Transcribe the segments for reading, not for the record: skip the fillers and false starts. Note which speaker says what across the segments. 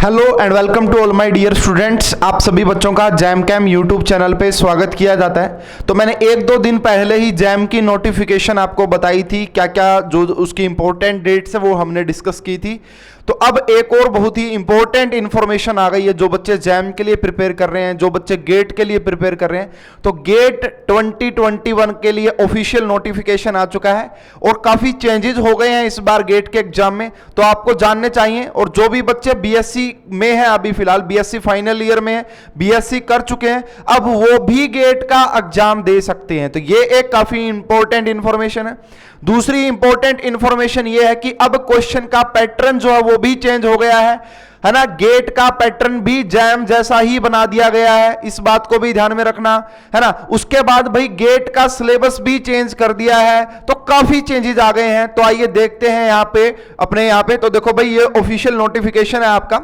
Speaker 1: Hello and welcome to all my dear students. आप सभी बच्चों का जैम कैम यूट्यूब चैनल पे स्वागत किया जाता है। तो मैंने एक दो दिन पहले ही जैम की नोटिफिकेशन आपको बताई थी, क्या क्या जो उसकी इंपॉर्टेंट डेट्स है वो हमने डिस्कस की थी। तो अब एक और बहुत ही इंपॉर्टेंट इंफॉर्मेशन आ गई है जो बच्चे जैम के लिए प्रिपेयर कर रहे हैं, जो बच्चे गेट के लिए प्रिपेयर कर रहे हैं। तो गेट 2021 के लिए ऑफिशियल नोटिफिकेशन आ चुका है और काफ़ी चेंजेस हो गए हैं इस बार गेट के एग्जाम में, तो आपको जानने चाहिए। और जो भी बच्चे बीएससी में है, अभी फिलहाल बीएससी फाइनल ईयर में है, बीएससी कर चुके हैं, अब वो भी गेट का एग्जाम दे सकते हैं। तो ये एक काफ़ी इंपॉर्टेंट इंफॉर्मेशन है। दूसरी इंपॉर्टेंट इंफॉर्मेशन ये है कि अब क्वेश्चन का पैटर्न जो है वो भी चेंज हो गया है ना। गेट का पैटर्न भी जैम जैसा ही बना दिया गया है, इस बात को भी ध्यान में रखना है ना। उसके बाद भाई गेट का सिलेबस भी चेंज कर दिया है, तो काफी चेंजेस आ गए हैं। तो आइए देखते हैं यहाँ पे अपने यहाँ पे। तो देखो भाई ये ऑफिशियल नोटिफिकेशन है आपका।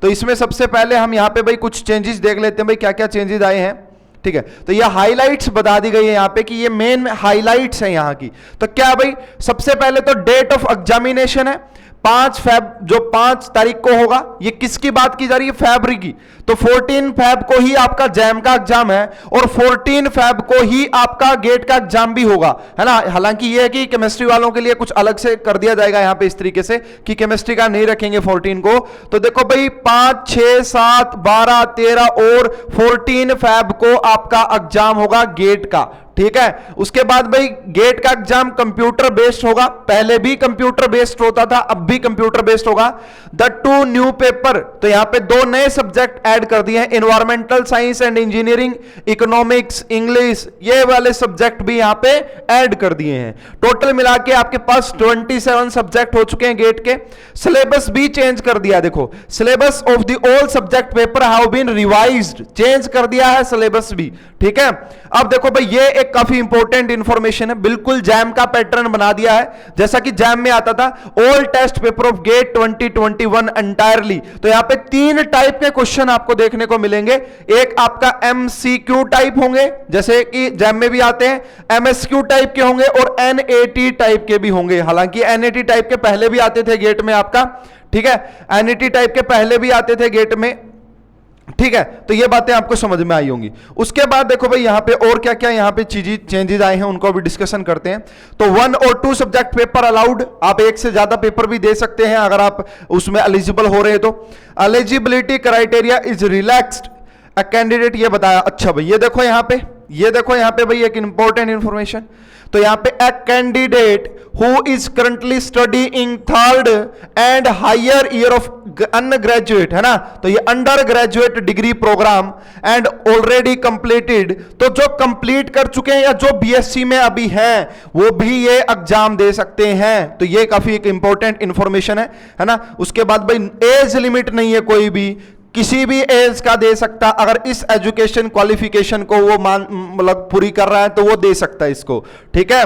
Speaker 1: तो इसमें सबसे पहले हम यहाँ पे भाई कुछ चेंजेस देख लेते हैं भाई क्या क्या चेंजेस आए हैं। ठीक है, तो ये हाइलाइट्स बता दी गई है यहाँ पे कि ये मेन हाइलाइट्स है यहाँ की। तो क्या भाई, सबसे पहले तो डेट ऑफ एग्जामिनेशन है 5 फेब, जो 5 तारीख को होगा। ये किसकी बात की जा रही है? फैब्री की। तो 14 फेब को ही आपका जैम का एग्जाम है और 14 फेब को ही आपका गेट का एग्जाम भी होगा, है ना। हालांकि ये है कि केमिस्ट्री वालों के लिए कुछ अलग से कर दिया जाएगा यहाँ पे इस तरीके से कि केमिस्ट्री का नहीं रखेंगे 14 को। तो देखो भाई 5, 6, 7, 12, 13 और 14 फेब को आपका एग्जाम होगा गेट का। ठीक है, उसके बाद भाई गेट का एग्जाम कंप्यूटर बेस्ड होगा। पहले भी कंप्यूटर बेस्ड होता था, अब भी कंप्यूटर बेस्ड होगा। द 2 न्यू पेपर, तो यहां पे 2 नए सब्जेक्ट ऐड कर दिए हैं, environmental science and engineering, economics, English, ये वाले सब्जेक्ट भी यहां पे ऐड कर दिए हैं। टोटल मिला के आपके पास 27 सब्जेक्ट हो चुके हैं गेट के। सिलेबस भी चेंज कर दिया। देखो, syllabus of the all subject paper have been revised, change कर दिया है सिलेबस भी। ठीक है, अब देखो भाई ये एक काफी इंपॉर्टेंट इंफॉर्मेशन है, बिल्कुल जैम का पैटर्न बना दिया है जैसा कि जैम में आता था। All test paper of GATE 2021 entirely. तो यहां पे 3 टाइप के क्वेश्चन आपको देखने को मिलेंगे। एक आपका एमसीक्यू टाइप होंगे जैसे कि जैम में भी आते हैं, एमएसक्यू टाइप के होंगे और एनएटी टाइप के भी होंगे। हालांकि एनएटी टाइप के पहले भी आते थे गेट में आपका, ठीक है, एनएटी टाइप के पहले भी आते थे गेट में। ठीक है, तो ये बातें आपको समझ में आई होंगी। उसके बाद देखो भाई यहाँ पे और क्या क्या यहाँ पे चीजें चेंजेस आए हैं, उनको भी डिस्कशन करते हैं। तो 1 और 2 सब्जेक्ट पेपर अलाउड, आप एक से ज्यादा पेपर भी दे सकते हैं अगर आप उसमें एलिजिबल हो रहे हैं तो। Eligibility criteria is relaxed a candidate, ये बताया। अच्छा भाई ये देखो यहाँ पे, ये देखो यहाँ पे भाई एक इंपॉर्टेंट इंफॉर्मेशन। तो यहाँ पे a candidate who is currently studying 3rd and higher year of undergraduate, है ना। तो ये under graduate degree program and already completed, तो जो कंप्लीट कर चुके हैं या जो बीएससी में अभी हैं वो भी ये एग्जाम दे सकते हैं। तो ये काफी एक इंपॉर्टेंट इंफॉर्मेशन है ना। उसके बाद भाई एज लिमिट नहीं है, कोई भी किसी भी एज का दे सकता, अगर इस एजुकेशन क्वालिफिकेशन को वो मतलब पूरी कर रहा है तो वो दे सकता है इसको। ठीक है,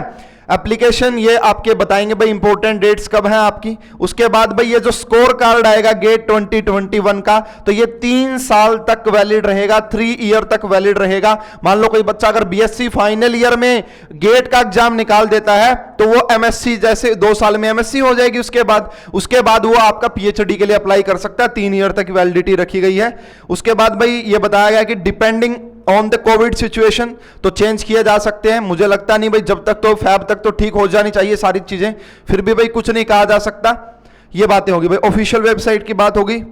Speaker 1: एप्लीकेशन ये आपके बताएंगे भाई इंपॉर्टेंट डेट्स कब हैं आपकी। उसके बाद भाई ये जो स्कोर कार्ड आएगा गेट 2021 का, तो ये 3 साल तक वैलिड रहेगा, 3 ईयर तक वैलिड रहेगा। मान लो कोई बच्चा अगर बीएससी फाइनल ईयर में गेट का एग्जाम निकाल देता है तो वो एमएससी जैसे 2 साल में एमएससी हो जाएगी, उसके बाद वो आपका पीएचडी के लिए अप्लाई कर सकता है, 3 ईयर तक वैलिडिटी रखी गई है। उसके बाद भाई ये बताया गया कि depending on the Covid situation, तो चेंज किए जा सकते हैं। मुझे लगता नहीं भाई, जब तक तो फैब तक तो ठीक हो जानी चाहिए सारी चीजें, फिर भी भाई कुछ नहीं कहा जा सकता। ये बातें होगी भाई, ऑफिशियल वेबसाइट की बात होगी।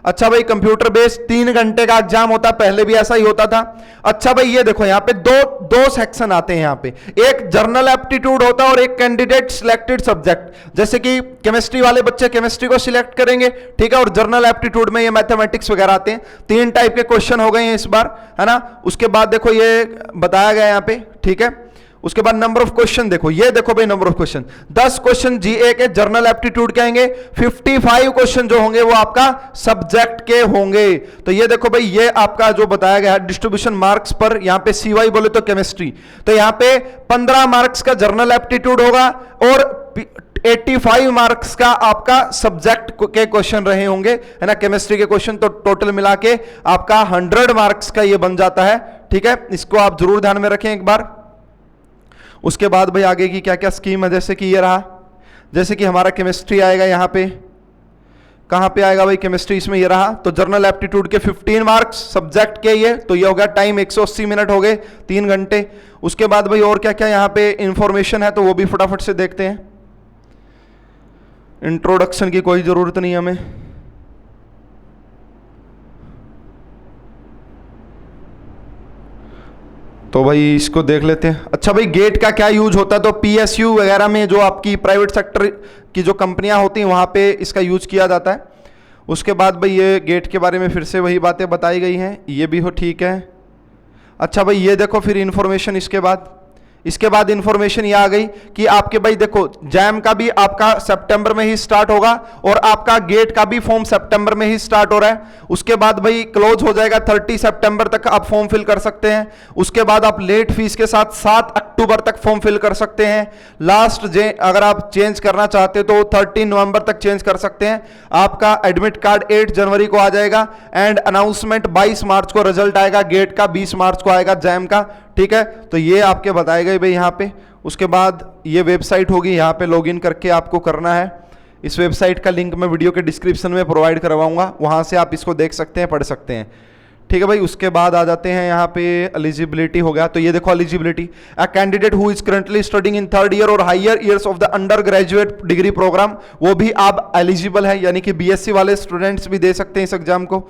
Speaker 1: अच्छा भाई कंप्यूटर बेस्ड 3 घंटे का एग्जाम होता, पहले भी ऐसा ही होता था। अच्छा भाई ये देखो यहाँ पे दो सेक्शन आते हैं यहाँ पे, एक जर्नल एप्टीट्यूड होता है और एक कैंडिडेट सिलेक्टेड सब्जेक्ट। जैसे कि केमिस्ट्री वाले बच्चे केमिस्ट्री को सिलेक्ट करेंगे, ठीक है, और जर्नल एप्टीट्यूड में ये मैथमेटिक्स वगैरह आते हैं। 3 टाइप के क्वेश्चन हो गए हैं इस बार, है ना। उसके बाद देखो ये बताया गया यहाँ पे, ठीक है। उसके बाद नंबर ऑफ क्वेश्चन देखो, ये देखो भाई नंबर ऑफ क्वेश्चन 10 क्वेश्चन जीए के जर्नल एप्टीट्यूड के आएंगे, 55 क्वेश्चन जो होंगे वो आपका सब्जेक्ट के होंगे। तो ये देखो भाई ये आपका जो बताया गया है डिस्ट्रीब्यूशन मार्क्स पर, यहां पे सीवाई बोले तो केमिस्ट्री, तो यहां पे 15 मार्क्स का जर्नल एप्टीट्यूड होगा और 85 मार्क्स का आपका सब्जेक्ट के क्वेश्चन रहे होंगे, है ना, केमिस्ट्री के क्वेश्चन। तो टोटल मिला के आपका 100 मार्क्स का ये बन जाता है। ठीक है, इसको आप जरूर ध्यान में रखें एक बार। उसके बाद भाई आगे की क्या क्या स्कीम है, जैसे कि ये रहा, जैसे कि हमारा केमिस्ट्री आएगा यहाँ पे, कहां पे आएगा भाई केमिस्ट्री, इसमें ये रहा। तो जर्नल एप्टीट्यूड के 15 मार्क्स सब्जेक्ट के ये, तो ये हो गया टाइम 180 मिनट हो गए, 3 घंटे। उसके बाद भाई और क्या क्या यहाँ पे इंफॉर्मेशन है तो वो भी फटाफट से देखते हैं। इंट्रोडक्शन की कोई जरूरत नहीं हमें। तो भाई इसको देख लेते हैं। अच्छा भाई गेट का क्या यूज होता है, तो पीएसयू वगैरह में जो आपकी प्राइवेट सेक्टर की जो कंपनियां होती हैं वहां पे इसका यूज किया जाता है। उसके बाद भाई ये गेट के बारे में फिर से वही बातें बताई गई हैं, ये भी हो ठीक है। अच्छा भाई ये देखो फिर इंफॉर्मेशन इसके बाद इंफॉर्मेशन ये आ गई कि आपके भाई देखो जैम का भी आपका सितंबर में ही स्टार्ट होगा और आपका गेट का भी फॉर्म सितंबर में ही स्टार्ट हो रहा है। उसके बाद भाई क्लोज हो जाएगा 30 सितंबर तक आप फॉर्म फिल कर सकते हैं। उसके बाद आप लेट फीस के साथ 7 अक्टूबर तक फॉर्म फिल कर सकते हैं। लास्ट अगर आप चेंज करना चाहते हो तो 13 नवंबर तक चेंज कर सकते हैं। आपका एडमिट कार्ड 8 जनवरी को आ जाएगा एंड अनाउंसमेंट 22 मार्च को रिजल्ट आएगा, गेट का 20 मार्च को आएगा, जैम का, ठीक है। तो ये आपके बताए गए भाई यहाँ पे। उसके बाद ये वेबसाइट होगी, यहाँ पे लॉगिन करके आपको करना है। इस वेबसाइट का लिंक मैं वीडियो के डिस्क्रिप्शन में प्रोवाइड करवाऊंगा, वहाँ से आप इसको देख सकते हैं, पढ़ सकते हैं, ठीक है भाई। उसके बाद आ जाते हैं यहाँ पे एलिजिबिलिटी हो गया। तो ये देखो eligibility, a candidate who is currently studying in 3rd year और higher years of the under graduate degree program, वो भी आप एलिजिबल है, यानी कि बीएससी वाले स्टूडेंट्स भी दे सकते हैं इस एग्जाम को।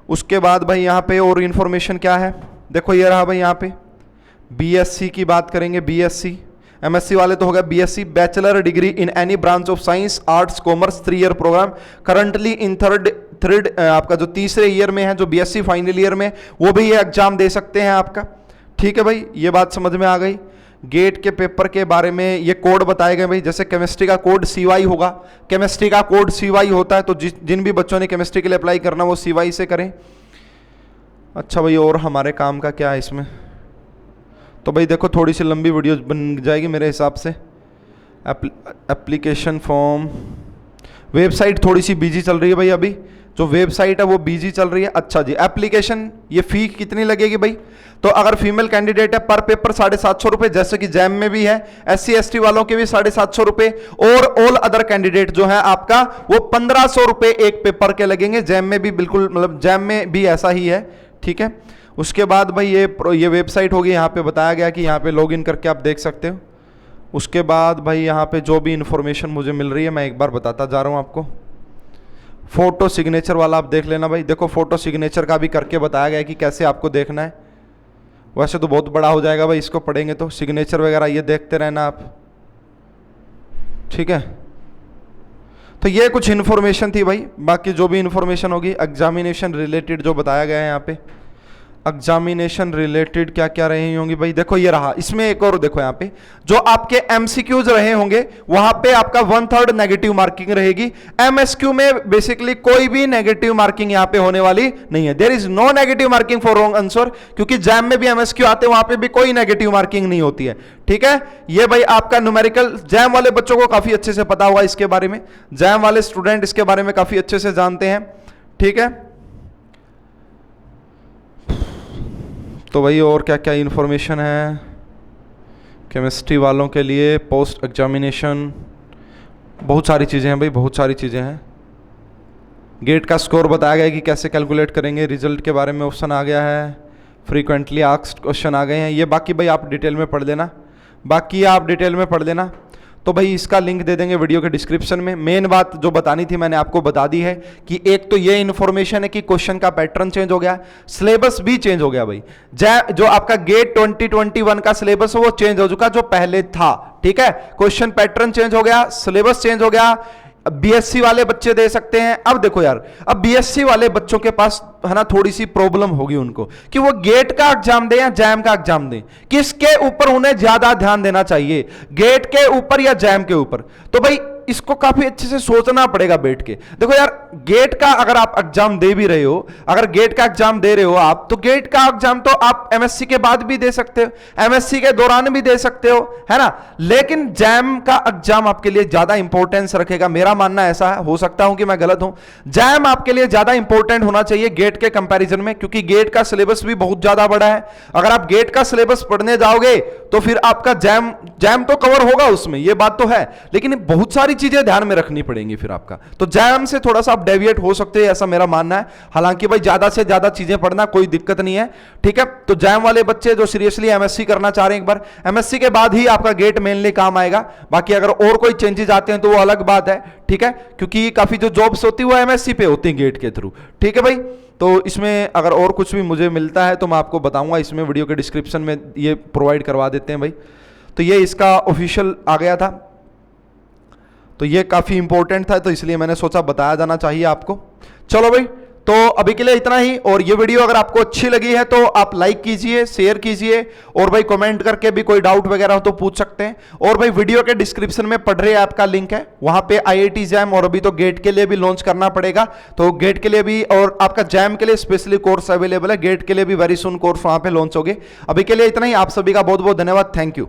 Speaker 1: उसके बाद भाई यहाँ पे और इन्फॉर्मेशन क्या है, देखो ये रहा भाई। यहाँ पे बीएससी की बात करेंगे, बीएससी, एमएससी वाले तो हो गया BSc, bachelor degree in any branch of science arts commerce 3 year program, currently in third आपका जो तीसरे ईयर में है, जो बीएससी फाइनल ईयर में, वो भी ये एग्जाम दे सकते हैं आपका, ठीक है भाई। ये बात समझ में आ गई। गेट के पेपर के बारे में ये कोड बताए गए भाई, जैसे केमिस्ट्री का कोड CY होगा, केमिस्ट्री का कोड CY होता है, तो जिन भी बच्चों ने केमिस्ट्री के लिए अप्लाई करना वो CY से करें। अच्छा भाई और हमारे काम का क्या है इसमें, तो भाई देखो थोड़ी सी लंबी वीडियो बन जाएगी मेरे हिसाब से। एप्लीकेशन फॉर्म, वेबसाइट थोड़ी सी बिजी चल रही है भाई, अभी जो वेबसाइट है वो बिजी चल रही है। अच्छा जी, एप्लीकेशन, ये फी कितनी लगेगी भाई, तो अगर फीमेल कैंडिडेट है पर पेपर 750 रुपये, जैसे कि जैम में भी है, SC ST वालों के भी 750 रुपये, और ऑल अदर कैंडिडेट जो है आपका वो 1500 रुपये एक पेपर के लगेंगे। जैम में भी बिल्कुल, मतलब जैम में भी ऐसा ही है, ठीक है। उसके बाद भाई ये वेबसाइट होगी, यहाँ पे बताया गया कि यहाँ पे लॉगिन करके आप देख सकते हो। उसके बाद भाई यहाँ पे जो भी इंफॉर्मेशन मुझे मिल रही है मैं एक बार बताता जा रहा हूँ आपको। फोटो सिग्नेचर वाला आप देख लेना भाई, देखो फोटो सिग्नेचर का भी करके बताया गया है कि कैसे आपको देखना है। वैसे तो बहुत बड़ा हो जाएगा भाई, इसको पढ़ेंगे तो सिग्नेचर वगैरह ये देखते रहना आप, ठीक है। तो ये कुछ इन्फॉर्मेशन थी भाई, बाकी जो भी इन्फॉर्मेशन होगी एग्जामिनेशन रिलेटेड जो बताया गया है यहाँ पे, एग्जामिनेशन रिलेटेड क्या क्या रही होंगी भाई, देखो ये रहा। इसमें एक और देखो, यहाँ पे जो आपके MCQs रहे होंगे वहां पे आपका 1/3 नेगेटिव मार्किंग रहेगी। MSQ में बेसिकली कोई भी नेगेटिव मार्किंग यहाँ पे होने वाली नहीं है। There is no negative marking for wrong answer, क्योंकि जैम में भी MSQ आते हैं, वहां पे भी कोई नेगेटिव मार्किंग नहीं होती है, ठीक है। ये भाई आपका न्यूमेरिकल, जैम वाले बच्चों को काफी अच्छे से पता होगा इसके बारे में, जैम वाले स्टूडेंट इसके बारे में काफी अच्छे से जानते हैं, ठीक है। तो भाई और क्या क्या इन्फॉर्मेशन है केमिस्ट्री वालों के लिए, पोस्ट एग्जामिनेशन, बहुत सारी चीज़ें हैं भाई, बहुत सारी चीज़ें हैं। गेट का स्कोर बताया गया है कि कैसे कैलकुलेट करेंगे, रिजल्ट के बारे में ऑप्शन आ गया है, फ्रीक्वेंटली आस्क्ड क्वेश्चन आ गए हैं। ये बाकी भाई आप डिटेल में पढ़ लेना, तो भाई इसका लिंक दे देंगे वीडियो के डिस्क्रिप्शन में। मेन बात जो बतानी थी मैंने आपको बता दी है कि एक तो ये इन्फॉर्मेशन है कि क्वेश्चन का पैटर्न चेंज हो गया, सिलेबस भी चेंज हो गया भाई। जो आपका गेट 2021 का सिलेबस है वो चेंज हो चुका जो पहले था, ठीक है। क्वेश्चन पैटर्न चेंज हो गया, सिलेबस चेंज हो गया। बीएससी वाले बच्चे दे सकते हैं। अब देखो यार, अब बीएससी वाले बच्चों के पास है ना थोड़ी सी प्रॉब्लम होगी उनको कि वो गेट का एग्जाम दें या जैम का एग्जाम दें, किसके ऊपर उन्हें ज्यादा ध्यान देना चाहिए, गेट के ऊपर या जैम के ऊपर। तो भाई इसको काफी अच्छे से सोचना पड़ेगा बैठ के। देखो यार, गेट का अगर आप एग्जाम दे भी रहे हो, अगर गेट का एग्जाम दे रहे हो आप, तो गेट का एग्जाम तो आप एमएससी के बाद भी दे सकते हो, एमएससी के दौरान भी दे सकते हो, है ना। लेकिन जैम का एग्जाम आपके लिए ज्यादा इंपॉर्टेंस रखेगा, मेरा मानना ऐसा है, हो सकता हूं कि मैं गलत हूं। जैम आपके लिए ज्यादा इंपॉर्टेंट होना चाहिए गेट के कंपैरिजन में, क्योंकि गेट का सिलेबस भी बहुत ज्यादा बड़ा है। अगर आप गेट का सिलेबस पढ़ने जाओगे तो फिर आपका जैम तो कवर होगा उसमें, यह बात तो है, लेकिन बहुत सारी चीजें ध्यान में रखनी पड़ेंगी फिर आपका। तो जैम से थोड़ा सा आप डेविएट हो सकते हैं, ऐसा मेरा मानना है। हालांकि भाई ज्यादा से ज्यादा चीजें पढ़ना कोई दिक्कत नहीं है, ठीक है। तो जैम वाले बच्चे जो सीरियसली एमएससी करना चाह रहे हैं, एक बार एमएससी के बाद ही आपका गेट मेनली काम आएगा। बाकी अगर और कोई चेंजेस आते हैं तो वो अलग बात है, ठीक है, क्योंकि काफी जो जॉब्स होती है वो एमएससी पे होती है गेट के थ्रू, ठीक है भाई। तो इसमें अगर और कुछ भी मुझे मिलता है तो मैं आपको बताऊंगा, इसमें वीडियो के डिस्क्रिप्शन में ये प्रोवाइड करवा देते हैं भाई। तो ये इसका ऑफिशियल आ गया था, तो ये काफ़ी इंपॉर्टेंट था, तो इसलिए मैंने सोचा बताया जाना चाहिए आपको। चलो भाई, तो अभी के लिए इतना ही। और ये वीडियो अगर आपको अच्छी लगी है तो आप लाइक कीजिए, शेयर कीजिए, और भाई कमेंट करके भी कोई डाउट वगैरह हो तो पूछ सकते हैं। और भाई वीडियो के डिस्क्रिप्शन में पढ़ रहे ऐप का लिंक है, वहां पे IIT जैम और अभी तो गेट के लिए भी लॉन्च करना पड़ेगा, तो गेट के लिए भी और आपका जैम के लिए स्पेशली कोर्स अवेलेबल है, गेट के लिए भी वेरी सुन कोर्स वहां पे लॉन्च होगे। अभी के लिए इतना ही, आप सभी का बहुत बहुत धन्यवाद, थैंक यू।